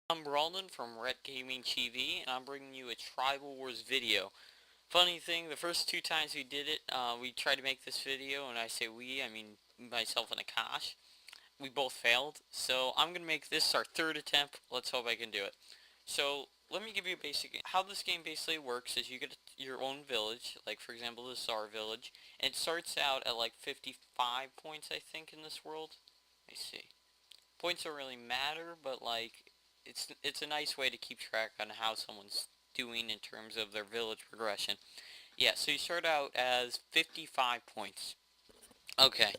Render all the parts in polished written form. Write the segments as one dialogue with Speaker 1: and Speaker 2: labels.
Speaker 1: I'm Broldin from Red Gaming TV, and I'm bringing you a Tribal Wars video. Funny thing, the first two times we did it, we tried to make this video, and I say we, I mean myself and Akash. We both failed, so I'm going to make this our third attempt. Let's hope I can do it. So, let me give you a basic, how this game basically works is you get your own village, like for example this is our village, and it starts out at like 55 points I think in this world. Let me see. Points don't really matter, but like it's a nice way to keep track on how someone's doing in terms of their village progression. Yeah, so you start out as 55 points. Okay.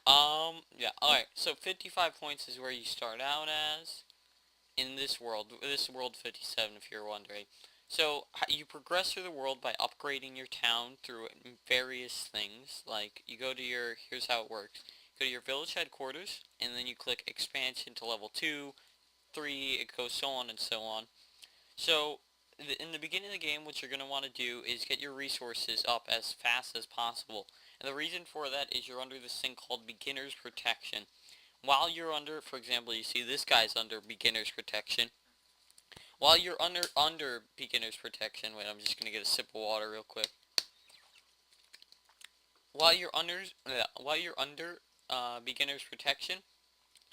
Speaker 1: Yeah, alright. So 55 points is where you start out as in this world. This is world 57 if you're wondering. So you progress through the world by upgrading your town through various things. Like you go to your, here's how it works. Go to your village headquarters, and then you click expansion to level 2, 3, it goes so on and so on. So, in the beginning of the game, what you're going to want to do is get your resources up as fast as possible. And the reason for that is you're under this thing called Beginner's Protection. While you're under, for example, you see this guy's under Beginner's Protection. While you're under Beginner's Protection, wait, I'm just going to get a sip of water real quick. While you're under Beginner's Protection,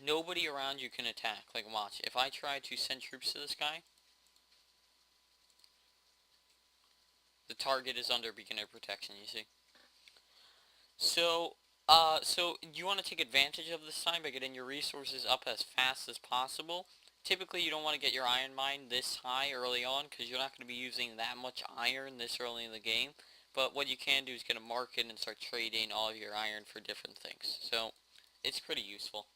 Speaker 1: nobody around you can attack. Like, watch. If I try to send troops to this guy, the target is under beginner protection, you see. So you want to take advantage of this time by getting your resources up as fast as possible. Typically, you don't want to get your iron mine this high early on, because you're not going to be using that much iron this early in the game. But what you can do is get a market and start trading all of your iron for different things. So, it's pretty useful.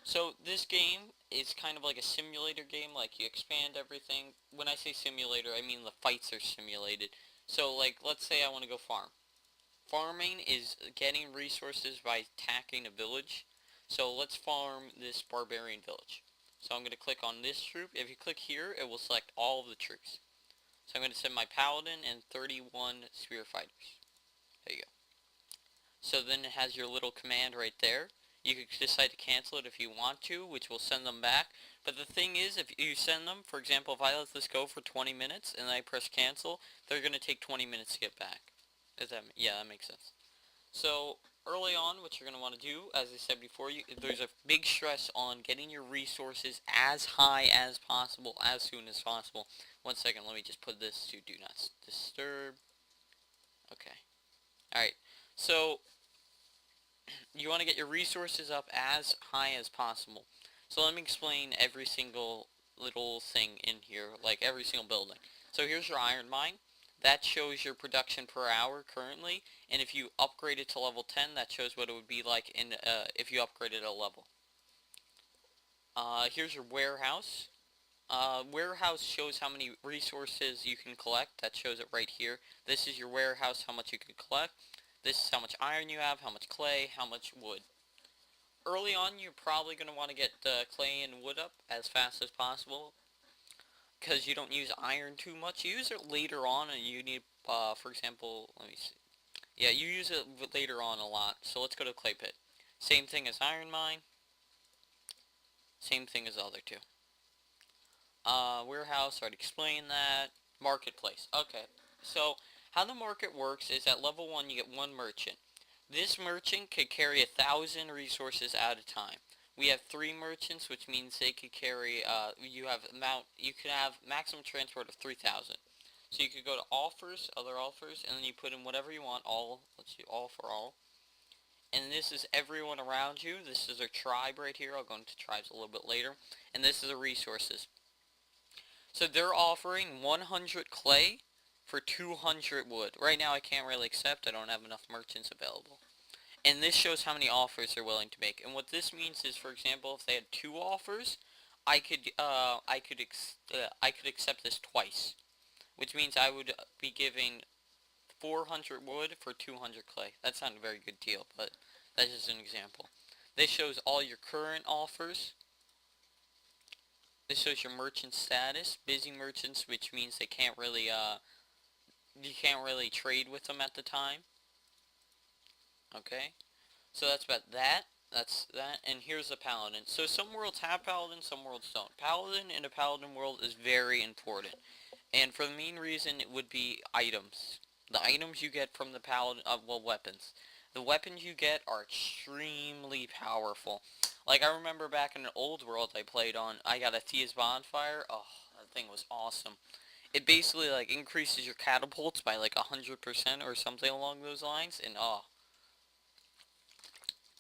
Speaker 1: So this game is kind of like a simulator game, like you expand everything. When I say simulator, I mean the fights are simulated. So like, let's say I want to go farm. Farming is getting resources by attacking a village. So let's farm this barbarian village. So I'm going to click on this troop. If you click here, it will select all of the troops. So I'm going to send my paladin and 31 spear fighters. There you go. So then it has your little command right there. You can decide to cancel it if you want to, which will send them back. But the thing is, if you send them, for example, if I let this go for 20 minutes and I press cancel, they're going to take 20 minutes to get back. Yeah, that makes sense. So, early on, what you're going to want to do, as I said before, there's a big stress on getting your resources as high as possible, as soon as possible. One second, let me just put this to do not disturb. Okay. Alright, so you want to get your resources up as high as possible. So let me explain every single little thing in here, like every single building. So here's your iron mine. That shows your production per hour currently, and if you upgrade it to level 10, that shows what it would be like in if you upgraded a level. Here's your warehouse. Warehouse shows how many resources you can collect. That shows it right here. This is your warehouse, how much you can collect. This is how much iron you have, how much clay, how much wood. Early on, you're probably going to want to get clay and wood up as fast as possible, because you don't use iron too much. You use it later on, and you need, for example, let me see. Yeah, you use it later on a lot. So let's go to clay pit. Same thing as iron mine. Same thing as the other two. Warehouse, already explained that. Marketplace. Okay, so how the market works is at level 1 you get one merchant. This merchant could carry 1,000 resources at a time. We have 3 merchants, which means they could carry, you could have maximum transport of 3,000. So you could go to offers, other offers, and then you put in whatever you want, all, let's see, all for all. And this is everyone around you. This is a tribe right here. I'll go into tribes a little bit later. And this is the resources. So they're offering 100 clay for 200 wood. Right now I can't really accept. I don't have enough merchants available. And this shows how many offers they're willing to make. And what this means is, for example, if they had 2 offers, I could accept this twice, which means I would be giving 400 wood for 200 clay. That's not a very good deal, but that's just an example. This shows all your current offers. This shows your merchant status. Busy merchants, which means they can't really, you can't really trade with them at the time. Okay, so that's about that. that's that. And here's a paladin. So some worlds have paladin, some worlds don't. Paladin in a paladin world is very important. And for the main reason, it would be items. The items you get from the paladin, well, weapons. The weapons you get are extremely powerful. Like, I remember back in an old world I played on, I got a Thea's Bonfire. Oh, that thing was awesome. It basically, like, increases your catapults by, like, 100% or something along those lines. And, oh,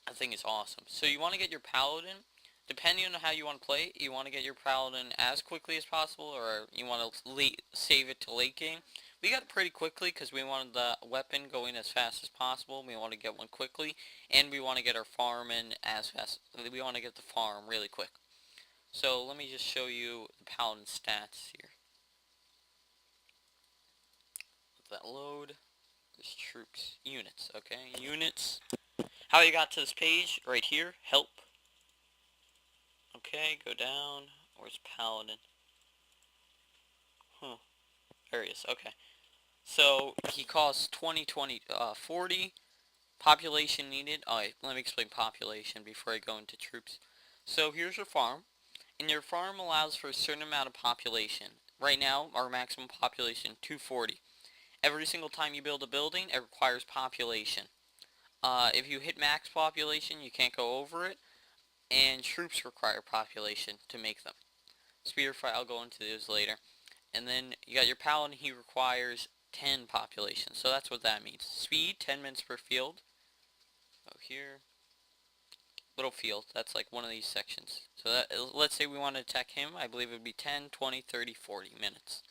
Speaker 1: that thing is awesome. So you want to get your paladin. Depending on how you want to play it, you want to get your paladin as quickly as possible, or you want to save it to late game. We got it pretty quickly because we wanted the weapon going as fast as possible. We want to get one quickly, and we want to get our farm in as fast. We want to get the farm really quick. So let me just show you the paladin stats here. Let that load. There's troops, units. Okay, units. How you got to this page? Right here. Help. Okay, go down. Where's Paladin? Huh. There he is. Okay. So, he costs 40. Population needed. Alright, let me explain population before I go into troops. So, here's your farm. And your farm allows for a certain amount of population. Right now, our maximum population, 240. Every single time you build a building, it requires population. If you hit max population, you can't go over it. And troops require population to make them. Spear fight, I'll go into those later. And then you got your paladin, he requires 10 population. So that's what that means. Speed, 10 minutes per field. Go here. Little field, that's like one of these sections. So that, let's say we want to attack him, I believe it would be 10, 20, 30, 40 minutes.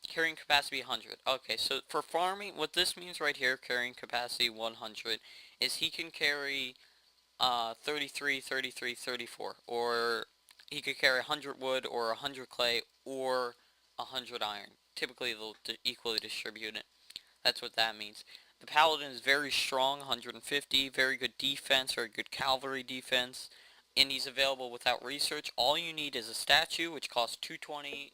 Speaker 1: Carrying capacity 100. Okay, so for farming, what this means right here, carrying capacity 100, is he can carry 33, 33, 34, or he could carry 100 wood, or 100 clay, or 100 iron. Typically, they'll equally distribute it. That's what that means. The paladin is very strong, 150, very good defense, very good cavalry defense, and he's available without research. All you need is a statue, which costs 220,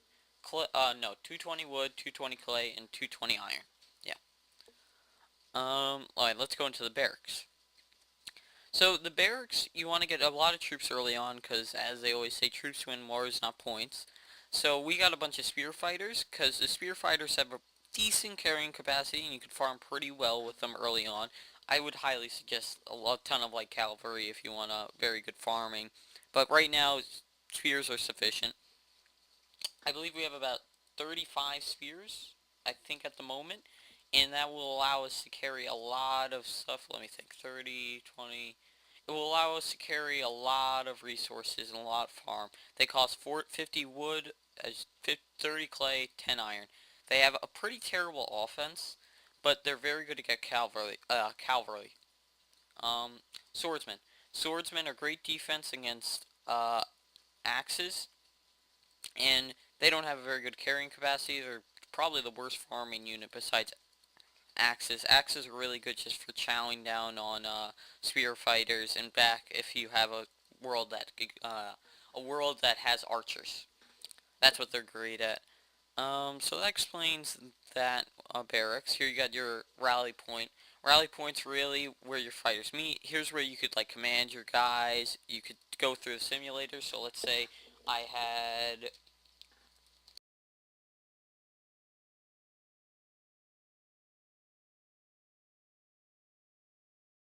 Speaker 1: 220 wood, 220 clay, and 220 iron. Yeah. Alright, let's go into the barracks. So the barracks, you want to get a lot of troops early on because, as they always say, troops win wars, not points. So we got a bunch of spear fighters because the spear fighters have a decent carrying capacity and you can farm pretty well with them early on. I would highly suggest a ton of like cavalry if you want a very good farming. But right now, spears are sufficient. I believe we have about 35 spears, I think, at the moment. And that will allow us to carry a lot of stuff. Let me think. 30, 20. It will allow us to carry a lot of resources and a lot of farm. They cost 50 wood, 30 clay, 10 iron. They have a pretty terrible offense, but they're very good to get cavalry. Swordsmen. Swordsmen are great defense against axes, and they don't have a very good carrying capacity. They're probably the worst farming unit besides axes. Axes are really good just for chowing down on spear fighters and back if you have a world that has archers. That's what they're great at. So that explains that barracks. Here you got your rally point. Rally point's really where your fighters meet. Here's where you could like command your guys. You could go through the simulator. So let's say I had